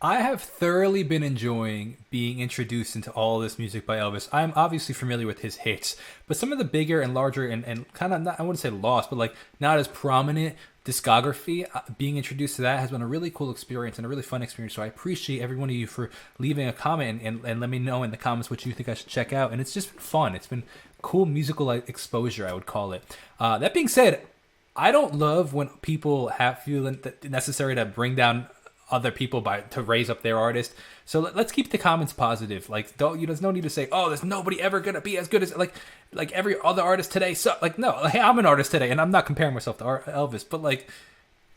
I have thoroughly been enjoying being introduced into all this music by Elvis. I'm obviously familiar with his hits, but some of the bigger and larger and kind of, not, I wouldn't say lost, but like not as prominent discography, being introduced to that has been a really cool experience and a really fun experience. So I appreciate every one of you for leaving a comment and let me know in the comments what you think I should check out. And it's just been fun. It's been cool musical like, exposure, I would call it. That being said, I don't love when people have feeling necessary to bring down other people by to raise up their artist. So let's keep the comments positive. Like, there's no need to say, oh, there's nobody ever gonna be as good as like every other artist today. So like, no, hey, I'm an artist today, and I'm not comparing myself to Elvis, but like,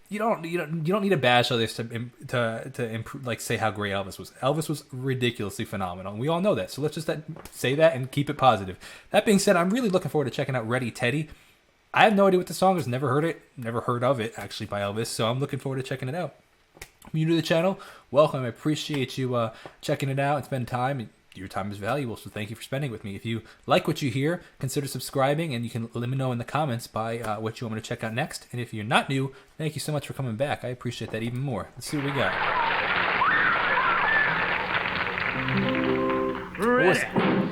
you don't need to bash others to improve, like say how great Elvis was. Elvis was ridiculously phenomenal. We all know that. So let's just say that and keep it positive. That being said, I'm really looking forward to checking out Ready Teddy. I have no idea what the song is. Never heard of it actually by Elvis. So I'm looking forward to checking it out. If you're new to the channel, welcome. I appreciate you checking it out. It's been time. Your time is valuable, so thank you for spending it with me. If you like what you hear, consider subscribing, and you can let me know in the comments by what you want me to check out next. And if you're not new, thank you so much for coming back. I appreciate that even more. Let's see what we got. Ready,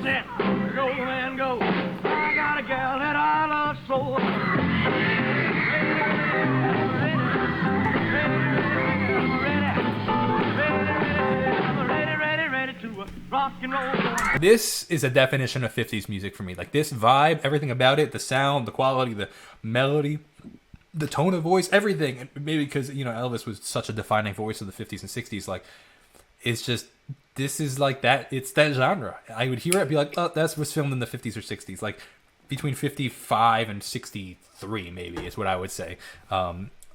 set, go and go. I got a gal that I love so. Rock and roll. This is a definition of 50s music for me. Like this vibe, everything about it, the sound, the quality, the melody, the tone of voice, everything. And maybe because, Elvis was such a defining voice of the 50s and 60s. Like, it's just, this is like that. It's that genre. I would hear it, be like, oh, that was filmed in the 50s or 60s. Like, between 55 and 63, maybe, is what I would say.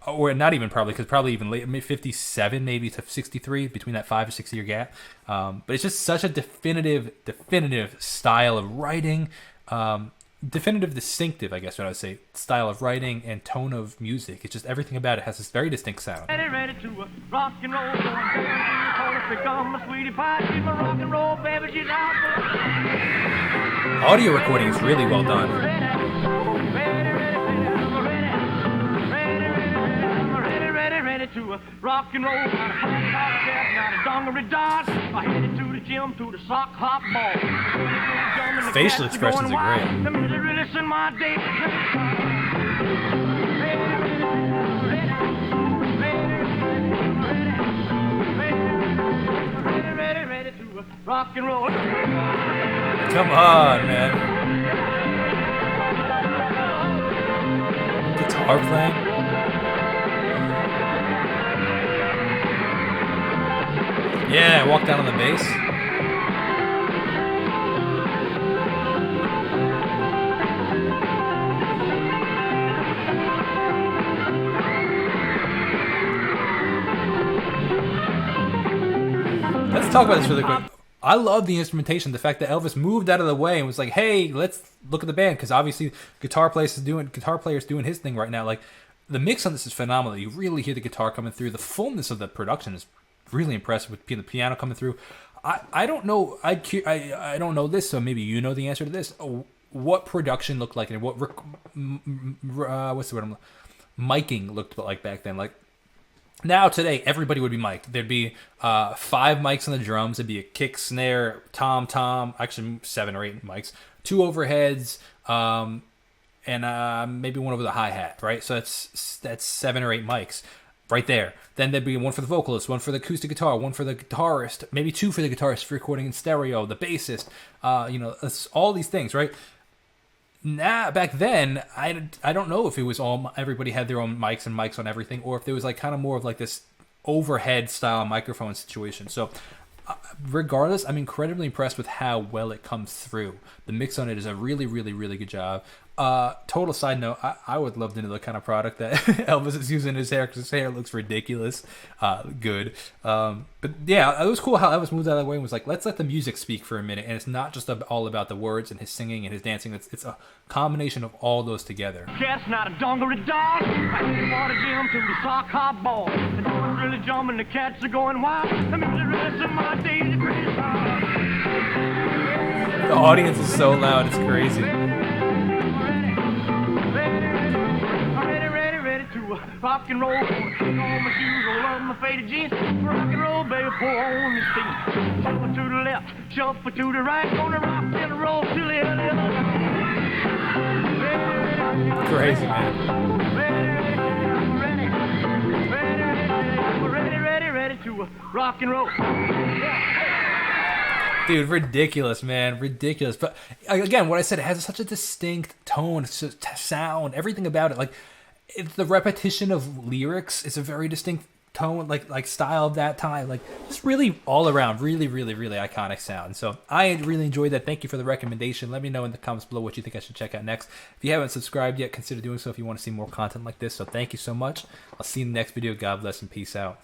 Or not even probably, because probably even late, maybe 57, maybe to 63, between that 5 or 6 year gap. But it's just such a definitive style of writing, distinctive, I guess what I would say, style of writing and tone of music. It's just everything about it has this very distinct sound. Ready to rock and roll, become a sweetie pie. She's my rock and roll baby, she's out. Audio recording is really well done. To rock and roll, not a hot step, not a dungaree dance. I headed to the gym to the sock hop ball. Facial expressions are great. The misery listen my day. Ready to rock and roll. Come on, man. Guitar playing. Yeah, walk down on the bass. Let's talk about this really quick. I love the instrumentation. The fact that Elvis moved out of the way and was like, "Hey, let's look at the band," because obviously guitar players doing his thing right now. Like the mix on this is phenomenal. You really hear the guitar coming through. The fullness of the production is really impressive with the piano coming through. I don't know. I don't know this, so maybe you know the answer to this. What production looked like and what what's the word? Miking looked like back then. Like now today, everybody would be mic'd. There'd be 5 mics on the drums. There'd be a kick, snare, tom, actually 7 or 8 mics, 2 overheads, and maybe one over the hi-hat, right? So that's 7 or 8 mics. Right there. Then there'd be one for the vocalist, one for the acoustic guitar, one for the guitarist, maybe 2 for the guitarist for recording in stereo, the bassist, all these things, right? Now, back then, I don't know if it was everybody had their own mics and mics on everything, or if there was like kind of more of like this overhead style microphone situation. So regardless, I'm incredibly impressed with how well it comes through. The mix on it is a really, really, really good job. Total side note, I would love to know the kind of product that Elvis is using in his hair, because his hair looks ridiculous good. But yeah, it was cool how Elvis moved out of the way and was like, let's let the music speak for a minute. And it's not just all about the words and his singing and his dancing. It's a combination of all those together. Cat's not a dungaree dog. I didn't want to jam to the sock hop ball. The dogs really jumping, the cats are going wild. The misery listen my days pretty hard. The audience is so loud, it's crazy. Ready to rock and roll. Put on my shoes, roll up my faded jeans. Rock and roll, baby, pour on this beat. Shuffle to the left, shuffle to the right. Gonna rock and roll till the early Crazy, man. Ready to rock and roll. Dude, ridiculous, man, ridiculous. But again, what I said, it has such a distinct tone, sound, everything about it. Like, it's the repetition of lyrics is a very distinct tone, like style of that time. Like, just really all around, really, really, really iconic sound. So I really enjoyed that. Thank you for the recommendation. Let me know in the comments below what you think I should check out next. If you haven't subscribed yet, consider doing so if you want to see more content like this. So thank you so much. I'll see you in the next video. God bless and peace out.